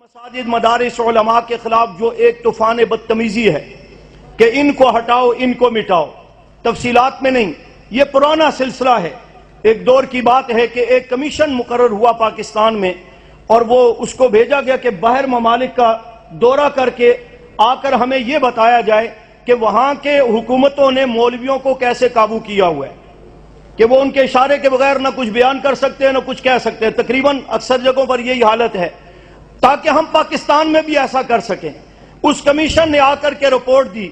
مساجد مدارس علماء کے خلاف جو ایک طوفان بدتمیزی ہے کہ ان کو ہٹاؤ ان کو مٹاؤ، تفصیلات میں نہیں، یہ پرانا سلسلہ ہے۔ ایک دور کی بات ہے کہ ایک کمیشن مقرر ہوا پاکستان میں اور وہ اس کو بھیجا گیا کہ باہر ممالک کا دورہ کر کے آ کر ہمیں یہ بتایا جائے کہ وہاں کے حکومتوں نے مولویوں کو کیسے قابو کیا ہوا ہے کہ وہ ان کے اشارے کے بغیر نہ کچھ بیان کر سکتے ہیں نہ کچھ کہہ سکتے ہیں۔ تقریباً اکثر جگہوں پر یہی حالت ہے، تاکہ ہم پاکستان میں بھی ایسا کر سکیں۔ اس کمیشن نے آ کر کے رپورٹ دی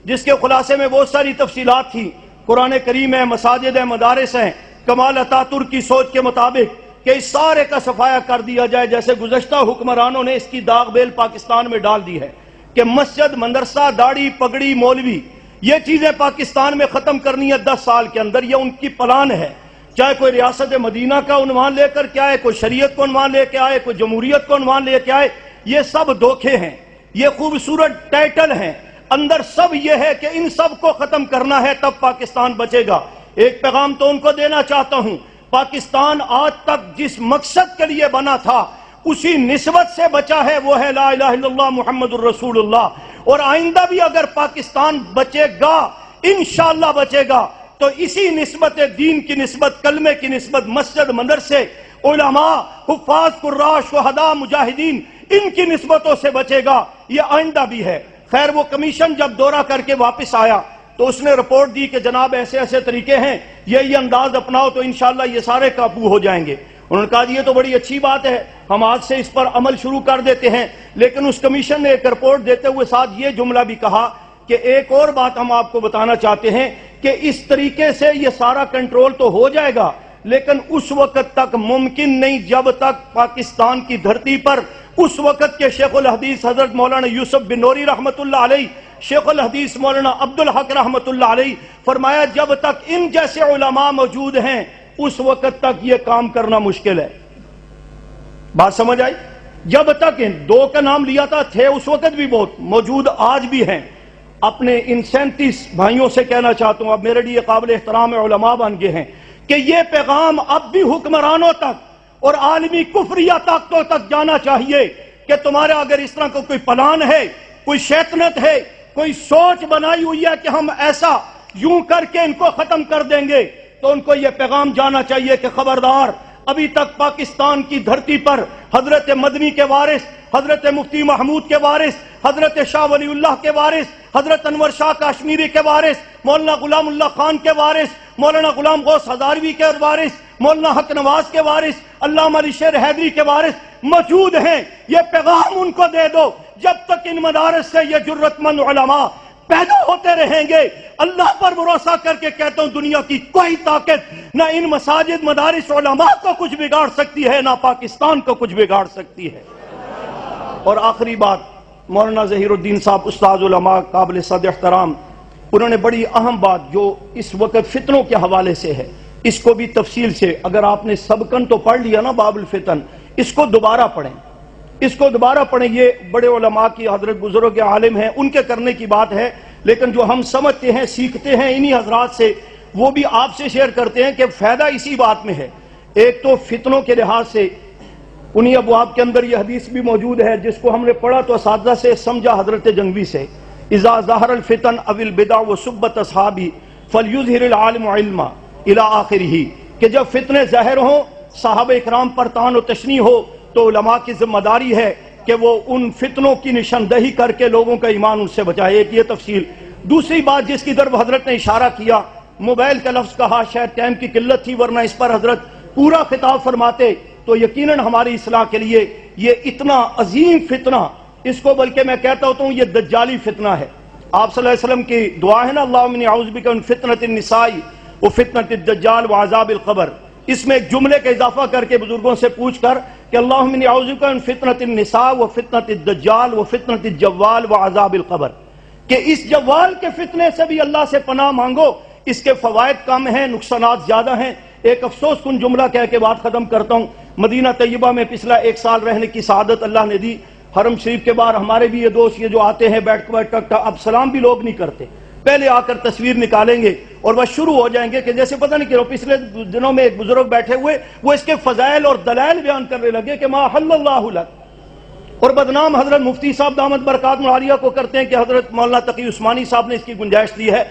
جس کے خلاصے میں بہت ساری تفصیلات تھی، قرآن کریم ہے، مساجد ہیں، مدارس ہیں، کمال اتاتورک کی سوچ کے مطابق کہ اس سارے کا صفایا کر دیا جائے، جیسے گزشتہ حکمرانوں نے اس کی داغ بیل پاکستان میں ڈال دی ہے کہ مسجد، مدرسہ، داڑھی، پگڑی، مولوی، یہ چیزیں پاکستان میں ختم کرنی ہے 10 سال کے اندر۔ یہ ان کی پلان ہے، چاہے کوئی ریاست مدینہ کا عنوان لے کر کے آئے، کوئی شریعت کو عنوان لے کے آئے، کوئی جمہوریت کو عنوان لے کے آئے، یہ سب دھوکے ہیں، یہ خوبصورت ٹائٹل ہیں، اندر سب یہ ہے کہ ان سب کو ختم کرنا ہے، تب پاکستان بچے گا۔ ایک پیغام تو ان کو دینا چاہتا ہوں، پاکستان آج تک جس مقصد کے لیے بنا تھا اسی نسبت سے بچا ہے، وہ ہے لا الہ الا اللہ محمد الرسول اللہ، اور آئندہ بھی اگر پاکستان بچے گا، انشاءاللہ بچے گا، تو اسی نسبت دین کی نسبت، کلمے کی نسبت، مسجد، مدرسے، علماء، حفاظ، قراء، شہداء، مجاہدین، ان کی نسبتوں سے بچے گا، یہ آئندہ بھی ہے۔ خیر، وہ کمیشن جب دورہ کر کے واپس آیا تو اس نے رپورٹ دی کہ جناب ایسے ایسے طریقے ہیں، یہ انداز اپناؤ تو انشاءاللہ یہ سارے قابو ہو جائیں گے۔ انہوں نے کہا یہ تو بڑی اچھی بات ہے، ہم آج سے اس پر عمل شروع کر دیتے ہیں، لیکن اس کمیشن نے ایک رپورٹ دیتے ہوئے ساتھ یہ جملہ بھی کہا کہ ایک اور بات ہم آپ کو بتانا چاہتے ہیں کہ اس طریقے سے یہ سارا کنٹرول تو ہو جائے گا، لیکن اس وقت تک ممکن نہیں جب تک پاکستان کی دھرتی پر اس وقت کے شیخ الحدیث حضرت مولانا یوسف بن نوری رحمت اللہ علیہ، شیخ الحدیث مولانا عبدالحق رحمت اللہ علیہ، فرمایا جب تک ان جیسے علماء موجود ہیں اس وقت تک یہ کام کرنا مشکل ہے۔ بات سمجھ آئی؟ جب تک ان دو کا نام لیا تھے اس وقت بھی بہت موجود، آج بھی ہیں۔ اپنے ان 37 بھائیوں سے کہنا چاہتا ہوں، اب میرے لیے قابل احترام علماء بن گئے ہیں، کہ یہ پیغام اب بھی حکمرانوں تک اور عالمی کفریہ طاقتوں تک جانا چاہیے کہ تمہارا اگر اس طرح کا کوئی پلان ہے، کوئی شیطنت ہے، کوئی سوچ بنائی ہوئی ہے کہ ہم ایسا یوں کر کے ان کو ختم کر دیں گے، تو ان کو یہ پیغام جانا چاہیے کہ خبردار، ابھی تک پاکستان کی دھرتی پر حضرت مدنی کے وارث، حضرت مفتی محمود کے وارث، حضرت شاہ ولی اللہ کے وارث، حضرت انور شاہ کاشمیری کے وارث، مولانا غلام اللہ خان کے وارث، مولانا غلام غوث ہزاروی کے وارث، مولانا حق نواز کے وارث، علامہ علی شیر حیدری کے وارث موجود ہیں۔ یہ پیغام ان کو دے دو، جب تک ان مدارس سے یہ جرت مند علماء پیدا ہوتے رہیں گے، اللہ پر بھروسہ کر کے کہتا ہوں دنیا کی کوئی طاقت نہ ان مساجد، مدارس، علماء کو کچھ بگاڑ سکتی ہے، نہ پاکستان کو کچھ بگاڑ سکتی ہے۔ اور آخری بات، مولانا ظہیر الدین صاحب استاد علماء قابل صد احترام، انہوں نے بڑی اہم بات جو اس وقت فتنوں کے حوالے سے ہے، اس کو بھی تفصیل سے، اگر آپ نے سبقن تو پڑھ لیا نا باب الفتن، اس کو دوبارہ پڑھیں، اس کو دوبارہ پڑھیں۔ یہ بڑے علماء کی، حضرت بزرگ عالم ہیں، ان کے کرنے کی بات ہے، لیکن جو ہم سمجھتے ہیں، سیکھتے ہیں انہی حضرات سے، وہ بھی آپ سے شیئر کرتے ہیں کہ فائدہ اسی بات میں ہے۔ ایک تو فتنوں کے لحاظ سے انہی ابواب کے اندر یہ حدیث بھی موجود ہے جس کو ہم نے پڑھا تو اساتذہ سے سمجھا، حضرت جنگوی سے، اذا ظہر الفتن او البدع وسبت اصحابی فلیظہر العالم علما الی آخرہ، کہ جب فتنے ظاہر ہوں، صحابہ اکرام پر طعن و تشنیع ہو، تو علماء کی ذمہ داری ہے کہ وہ ان فتنوں کی نشاندہی کر کے لوگوں کا ایمان ان سے بچائے۔ ایک یہ تفصیل۔ دوسری بات جس کی طرف حضرت نے اشارہ کیا، موبائل کا لفظ کہا، شاید ٹائم کی قلت تھی، ورنہ اس پر حضرت پورا خطاب فرماتے تو یقیناً ہماری اصلاح کے لیے یہ اتنا عظیم فتنہ، اس کو بلکہ میں کہتا ہوتا ہوں یہ دجالی فتنہ ہے۔ آپ صلی اللہ علیہ وسلم کی دعا ہے نا، اللہم انی اعوذ بک من فتنۃ النساء وفتنۃ الدجال وعذاب القبر، اس میں ایک جملے کا اضافہ کر کے بزرگوں سے پوچھ کر کہ اللہم انی اعوذ بک من فتنۃ النساء وفتنۃ الدجال وفتنۃ الجوال وعذاب القبر، کہ اس جوال کے فتنے سے بھی اللہ سے پناہ مانگو۔ اس کے فوائد کم ہیں، نقصانات زیادہ ہیں۔ ایک افسوس کن جملہ کہہ کے بات ختم کرتا ہوں۔ مدینہ طیبہ میں پچھلا 1 سال رہنے کی سعادت اللہ نے دی۔ حرم شریف کے باہر ہمارے بھی یہ دوست یہ جو آتے ہیں بیٹھ کر، اب سلام بھی لوگ نہیں کرتے، پہلے آ کر تصویر نکالیں گے اور بس شروع ہو جائیں گے کہ جیسے پتہ نہیں کہ پچھلے دنوں میں ایک بزرگ بیٹھے ہوئے وہ اس کے فضائل اور دلائل بیان کرنے لگے کہ ما حل اللہ لک، اور بدنام حضرت مفتی صاحب دامت برکات عالیہ کو کرتے ہیں کہ حضرت مولانا تقی عثمانی صاحب نے اس کی گنجائش دی ہے۔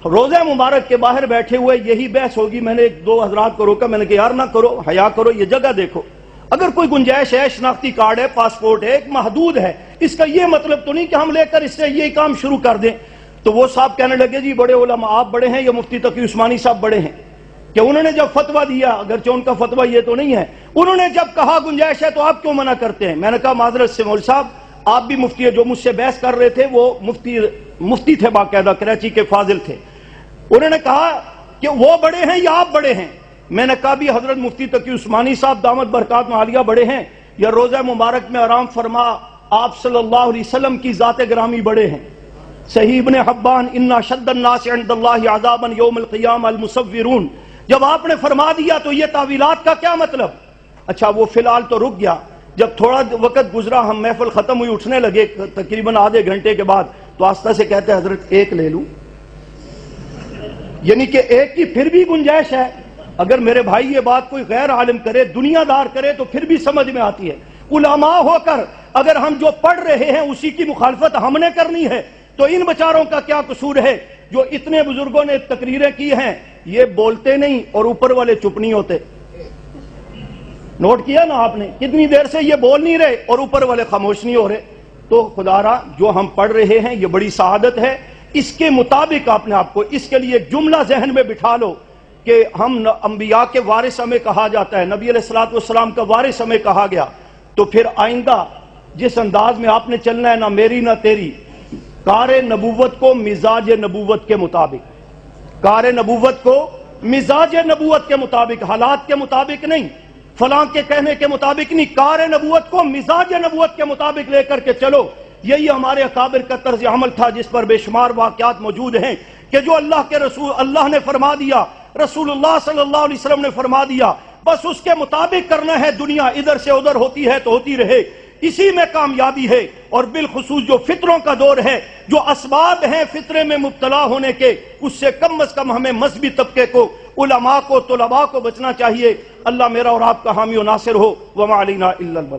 روزہ مبارک کے باہر بیٹھے ہوئے یہی بحث ہوگی، میں نے ایک دو حضرات کو روکا، میں نے کہا یار نہ کرو، حیا کرو، یہ جگہ دیکھو، اگر کوئی گنجائش ہے، شناختی کارڈ ہے، پاسپورٹ ہے، ایک محدود ہے، اس کا یہ مطلب تو نہیں کہ ہم لے کر اس سے یہ کام شروع کر دیں۔ تو وہ صاحب کہنے لگے جی بڑے علماء آپ بڑے ہیں یا مفتی تقی عثمانی صاحب بڑے ہیں، کہ انہوں نے جب فتویٰ دیا، اگرچہ ان کا فتویٰ یہ تو نہیں ہے، انہوں نے جب کہا گنجائش ہے تو آپ کیوں منع کرتے ہیں؟ میں نے کہا معذرت سے مول صاحب، آپ بھی مفتی ہے، جو مجھ سے بحث کر رہے تھے وہ مفتی تھے، باقاعدہ کراچی کے فاضل تھے۔ انہوں نے کہا کہ وہ بڑے ہیں یا آپ بڑے ہیں؟ میں نے کہا بھی حضرت مفتی تقی عثمانی صاحب دامت برکات عالیہ بڑے ہیں یا روزہ مبارک میں آرام فرما آپ صلی اللہ علیہ وسلم کی ذات گرامی بڑے ہیں؟ صحیح ابن حبان ان اشد الناس عند اللہ عذابا یوم القیامہ المصورون، جب آپ نے فرما دیا تو یہ تعویلات کا کیا مطلب؟ اچھا وہ فی الحال تو رک گیا، جب تھوڑا وقت گزرا، ہم محفل ختم ہوئی، اٹھنے لگے تقریباً آدھے گھنٹے کے بعد، تو آستہ سے کہتے ہیں حضرت ایک لے لوں، یعنی کہ ایک کی پھر بھی گنجائش ہے۔ اگر میرے بھائی یہ بات کوئی غیر عالم کرے، دنیا دار کرے تو پھر بھی سمجھ میں آتی ہے۔ علماء ہو کر اگر ہم جو پڑھ رہے ہیں اسی کی مخالفت ہم نے کرنی ہے تو ان بچاروں کا کیا قصور ہے جو اتنے بزرگوں نے تقریریں کی ہیں، یہ بولتے نہیں اور اوپر والے چپ نہیں ہوتے۔ نوٹ کیا نا آپ نے کتنی دیر سے یہ بول نہیں رہے اور اوپر والے خاموش نہیں ہو رہے؟ تو خدا را جو ہم پڑھ رہے ہیں یہ بڑی سعادت ہے، اس کے مطابق آپ نے آپ کو اس کے لیے ایک جملہ ذہن میں بٹھا لو کہ ہم انبیاء کے وارث ہمیں کہا جاتا ہے، نبی علیہ الصلوۃ والسلام کا وارث ہمیں کہا گیا، تو پھر آئندہ جس انداز میں آپ نے چلنا ہے، نہ میری نہ تیری، کار نبوت کو مزاج نبوت کے مطابق، کار نبوت کو مزاج نبوت کے مطابق، حالات کے مطابق نہیں، فلاں کے کہنے کے مطابق نہیں، کار نبوت کو مزاج نبوت کے مطابق لے کر کے چلو۔ یہی ہمارے اکابر کا طرز عمل تھا جس پر بے شمار واقعات موجود ہیں کہ جو اللہ کے رسول، اللہ نے فرما دیا، رسول اللہ صلی اللہ علیہ وسلم نے فرما دیا، بس اس کے مطابق کرنا ہے، دنیا ادھر سے ادھر ہوتی ہے تو ہوتی رہے، اسی میں کامیابی ہے۔ اور بالخصوص جو فطروں کا دور ہے، جو اسباب ہیں فطرے میں مبتلا ہونے کے، اس سے کم از کم ہمیں مذہبی طبقے کو، علماء کو، طلباء کو بچنا چاہیے۔ اللہ میرا اور آپ کا حامی و ناصر ہو۔ وما علینا الا البلاغ۔